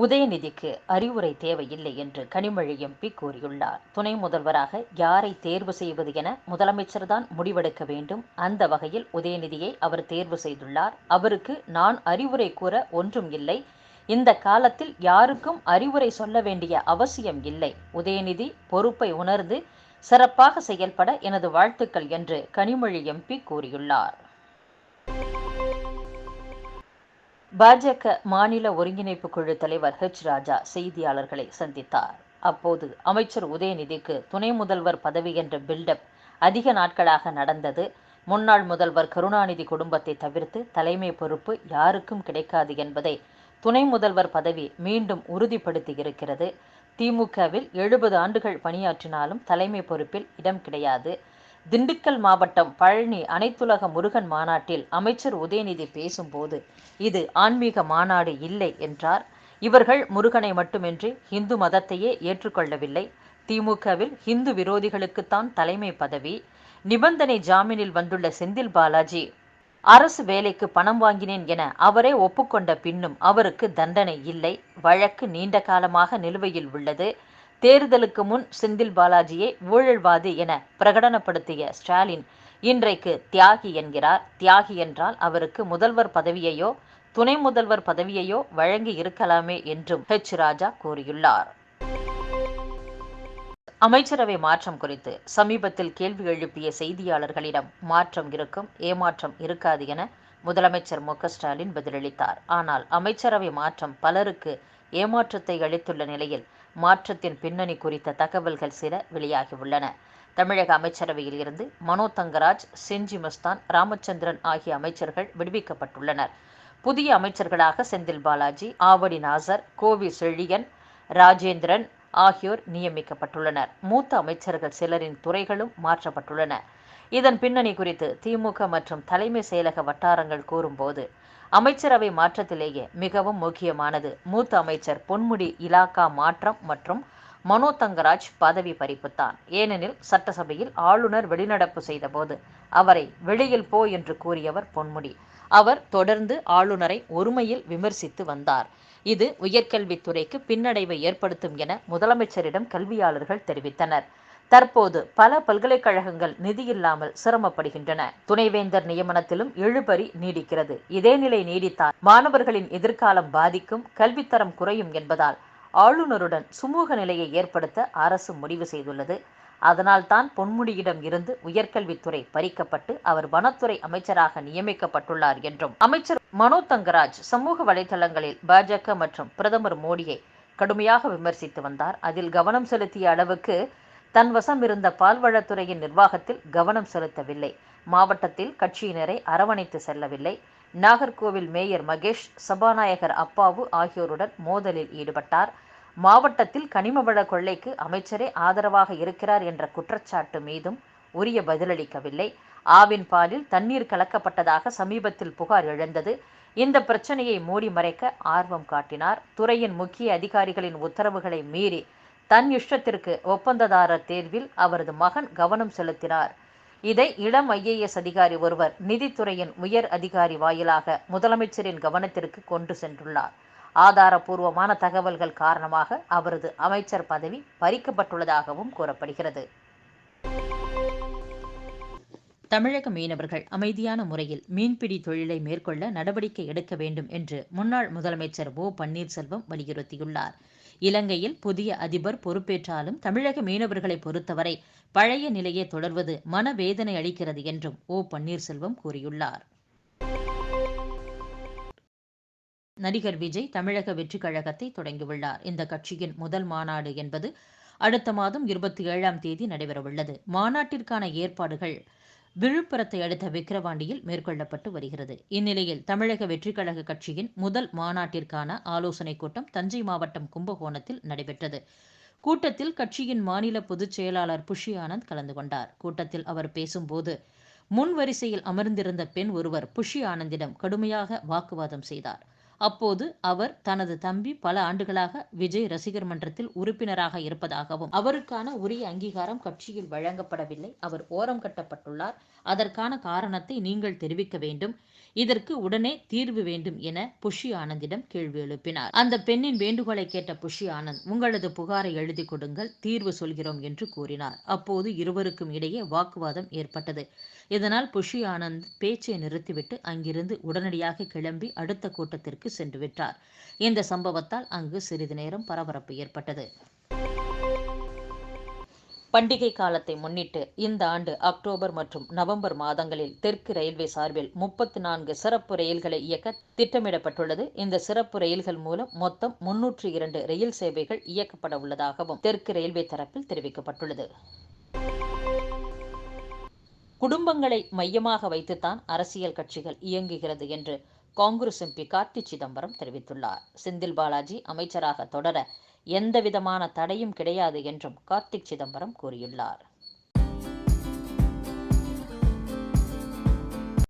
உதயநிதிக்கு அறிவுரை தேவையில்லை என்று கனிமொழி எம்பி கூறியுள்ளார். துணை முதல்வராக யாரை தேர்வு செய்வது என முதலமைச்சர்தான் முடிவெடுக்க வேண்டும். அந்த வகையில் உதயநிதியை அவர் தேர்வு செய்துள்ளார். அவருக்கு நான் அறிவுரை கூற ஒன்றும் இல்லை. இந்த காலத்தில் யாருக்கும் அறிவுரை சொல்ல வேண்டிய அவசியம் இல்லை. உதயநிதி பொறுப்பை உணர்ந்து சிறப்பாக செயல்பட எனது வாழ்த்துக்கள் என்று கனிமொழி எம்பி கூறியுள்ளார். பாஜக மாநில ஒருங்கிணைப்பு குழு தலைவர் ஹெச். ராஜா செய்தியாளர்களை சந்தித்தார். அப்போது அமைச்சர் உதயநிதிக்கு துணை முதல்வர் பதவி என்ற பில்டப் அதிக நாட்களாக நடந்தது. முன்னாள் முதல்வர் கருணாநிதி குடும்பத்தை தவிர்த்து தலைமை பொறுப்பு யாருக்கும் கிடைக்காது என்பதை துணை முதல்வர் பதவி மீண்டும் உறுதிப்படுத்தியிருக்கிறது. திமுகவில் 70 ஆண்டுகள் பணியாற்றினாலும் தலைமை பொறுப்பில் இடம் கிடையாது. திண்டுக்கல் மாவட்டம் பழனி அனைத்துலக முருகன் மாநாட்டில் அமைச்சர் உதயநிதி பேசும்போது இது ஆன்மீக மாநாடு இல்லை என்றார். இவர்கள் முருகனை மட்டுமின்றி இந்து மதத்தையே ஏற்றுக்கொள்ளவில்லை. திமுகவில் இந்து விரோதிகளுக்குத்தான் தலைமை பதவி. நிபந்தனை ஜாமீனில் வந்துள்ள செந்தில் பாலாஜி அரசு வேலைக்கு பணம் வாங்கினேன் என அவரே ஒப்புக்கொண்ட பின்னும் அவருக்கு தண்டனை இல்லை. வழக்கு நீண்ட காலமாக நிலுவையில் உள்ளது. தேர்தலுக்கு முன் செந்தில் பாலாஜியை ஊழல்வாதி என பிரகடனப்படுத்திய ஸ்டாலின் இன்றைக்கு தியாகி என்கிறார். தியாகி என்றால் அவருக்கு முதல்வர் பதவியையோ துணை முதல்வர் பதவியையோ வழங்கி இருக்கலாமே என்றும் ஹெச். ராஜா கூறியுள்ளார். அமைச்சரவை மாற்றம் குறித்து சமீபத்தில் கேள்வி எழுப்பிய செய்தியாளர்களிடம் மாற்றம் இருக்கும், ஏமாற்றம் இருக்காது என முதலமைச்சர் மு. ஸ்டாலின் பதிலளித்தார். ஆனால் அமைச்சரவை மாற்றம் பலருக்கு ஏமாற்றத்தை அளித்துள்ள நிலையில் மாற்றத்தின் பின்னணி குறித்த தகவல்கள் சில வெளியாகியுள்ளன. தமிழக அமைச்சரவையில் இருந்து மனோ தங்கராஜ், செஞ்சி மஸ்தான், ராமச்சந்திரன் ஆகிய அமைச்சர்கள் விடுவிக்கப்பட்டுள்ளனர். புதிய அமைச்சர்களாக செந்தில் பாலாஜி, ஆவடி நாசர், கோவி செழியன், ராஜேந்திரன் ஆகியோர் நியமிக்கப்பட்டுள்ளனர். மூத்த அமைச்சர்கள் சிலரின் துறைகளும் மாற்றப்பட்டுள்ளன. இதன் பின்னணி குறித்து திமுக மற்றும் தலைமை செயலக வட்டாரங்கள் கூறும்போது அமைச்சரவை மாற்றத்திலேயே மிகவும் முக்கியமானது மூத்த அமைச்சர் பொன்முடி இலாகா மாற்றம் மற்றும் மனோ தங்கராஜ் பதவி பறிப்புத்தான். ஏனெனில் சட்டசபையில் ஆளுநர் வெளிநடப்பு செய்தபோது அவரை வெளியில் போ என்று கூறியவர் பொன்முடி. அவர் தொடர்ந்து ஆளுநரை ஒருமையில் விமர்சித்து வந்தார். இது உயர்கல்வித்துறைக்கு பின்னடைவை ஏற்படுத்தும் என முதலமைச்சரிடம் கல்வியாளர்கள் தெரிவித்தனர். தற்போது பல பல்கலைக்கழகங்கள் நிதியில்லாமல் சிரமப்படுகின்றன. துணைவேந்தர் நியமனத்திலும் இழுபறி நீடிக்கிறது. இதே நிலை நீடித்தால் மாணவர்களின் எதிர்காலம் பாதிக்கும், கல்வித்தரம் குறையும் என்பதால் ஆளுநருடன் சுமூக நிலையை ஏற்படுத்த அரசு முடிவு செய்துள்ளது. அதனால்தான் பொன்முடியிடம் இருந்து உயர்கல்வித்துறை பறிக்கப்பட்டு அவர் வனத்துறை அமைச்சராக நியமிக்கப்பட்டுள்ளார் என்றும் அமைச்சர் மனோ தங்கராஜ் சமூக வலைதளங்களில் பாஜக மற்றும் பிரதமர் மோடியை கடுமையாக விமர்சித்து வந்தார். அதில் கவனம் செலுத்திய அளவுக்கு தன் வசம் இருந்த பால்வளத்துறையின் நிர்வாகத்தில் கவனம் செலுத்தவில்லை. மாவட்டத்தில் கட்சியினரை அரவணைத்து செல்லவில்லை. நாகர்கோவில் மேயர் மகேஷ், சபாநாயகர் அப்பாவு ஆகியோருடன் மோதலில் ஈடுபட்டார். மாவட்டத்தில் கனிமவள கொள்ளைக்கு அமைச்சரே ஆதரவாக இருக்கிறார் என்ற குற்றச்சாட்டு மீதும் உரிய பதிலளிக்கவில்லை. ஆவின் பாலில் தண்ணீர் கலக்கப்பட்டதாக சமீபத்தில் புகார் எழுந்தது. இந்த பிரச்சனையை மூடி மறைக்க ஆர்வம் காட்டினார். துறையின் முக்கிய அதிகாரிகளின் உத்தரவுகளை மீறி தன் இஷ்டத்திற்கு ஒப்பந்ததாரர் தேர்வில் அவரது மகன் கவனம் செலுத்தினார். இதை இளம் IAS அதிகாரி ஒருவர் நிதித்துறையின் உயர் அதிகாரி வாயிலாக முதலமைச்சரின் கவனத்திற்கு கொண்டு சென்றுள்ளார். ஆதாரபூர்வமான தகவல்கள் காரணமாக அவரது அமைச்சர் பதவி பறிக்கப்பட்டுள்ளதாகவும் கூறப்படுகிறது. தமிழக மீனவர்கள் அமைதியான முறையில் மீன்பிடி தொழிலை மேற்கொள்ள நடவடிக்கை எடுக்க வேண்டும் என்று முன்னாள் முதலமைச்சர் ஓ. பன்னீர்செல்வம் வலியுறுத்தியுள்ளார். இலங்கையில் புதிய அதிபர் பொறுப்பேற்றாலும் தமிழக மீனவர்களை பொறுத்தவரை பழைய நிலையே தொடர்வது மனவேதனை அளிக்கிறது என்றும் ஓ. பன்னீர்செல்வம் கூறியுள்ளார். நடிகர் விஜய் தமிழக வெற்றிக் கழகத்தை தொடங்கியுள்ளார். இந்த கட்சியின் முதல் மாநாடு என்பது அடுத்த மாதம் 27ஆம் தேதி நடைபெறவுள்ளது. மாநாட்டிற்கான ஏற்பாடுகள் விழுப்புரத்தை அடுத்த விக்கிரவாண்டியில் மேற்கொள்ளப்பட்டு வருகிறது. இந்நிலையில் தமிழக வெற்றிக் கழக கட்சியின் முதல் மாநாட்டிற்கான ஆலோசனைக் கூட்டம் தஞ்சை மாவட்டம் கும்பகோணத்தில் நடைபெற்றது. கூட்டத்தில் கட்சியின் மாநில பொதுச் செயலாளர் புஷி ஆனந்த் கலந்து கொண்டார். கூட்டத்தில் அவர் பேசும்போது முன் வரிசையில் அமர்ந்திருந்த பெண் ஒருவர் புஷி ஆனந்திடம் கடுமையாக வாக்குவாதம் செய்தார். அப்போது அவர் தனது தம்பி பல ஆண்டுகளாக விஜய் ரசிகர் மன்றத்தில் உறுப்பினராக இருப்பதாகவும் அவருக்கான உரிய அங்கீகாரம் கட்சியில் வழங்கப்படவில்லை, அவர் ஓரம் கட்டப்பட்டுள்ளார், அதற்கான காரணத்தை நீங்கள் தெரிவிக்க வேண்டும், இதற்கு உடனே தீர்வு வேண்டும் என புஷி ஆனந்திடம் கேள்வி எழுப்பினார். அந்த பெண்ணின் வேண்டுகோளை கேட்ட புஷி ஆனந்த், உங்களது புகாரை எழுதி கொடுங்கள், தீர்வு சொல்கிறோம் என்று கூறினார். அப்போது இருவருக்கும் இடையே வாக்குவாதம் ஏற்பட்டது. இதனால் புஷி ஆனந்த் பேச்சை நிறுத்திவிட்டு அங்கிருந்து உடனடியாக கிளம்பி அடுத்த கூட்டத்திற்கு சென்று விட்டார். இந்த சம்பவத்தால் அங்கு சிறிது நேரம் பரபரப்பு ஏற்பட்டது. பண்டிகை காலத்தை முன்னிட்டு இந்த ஆண்டு அக்டோபர் மற்றும் நவம்பர் மாதங்களில் தெற்கு ரயில்வே சார்பில் 34 சிறப்பு ரயில்களை இயக்க திட்டமிடப்பட்டுள்ளது. இந்த சிறப்பு ரயில்கள் மூலம் மொத்தம் 302 ரயில் சேவைகள் இயக்கப்பட உள்ளதாகவும் தெற்கு ரயில்வே தரப்பில் தெரிவிக்கப்பட்டுள்ளது. குடும்பங்களை மையமாக வைத்துத்தான் அரசியல் கட்சிகள் இயங்குகிறது என்று காங்கிரஸ் எம்பி கார்த்தி சிதம்பரம் தெரிவித்துள்ளார். செந்தில் பாலாஜி அமைச்சராக தொடர எந்தவிதமான தடையும் கிடையாது என்றும் கார்த்திக் சிதம்பரம் கூறியுள்ளார்.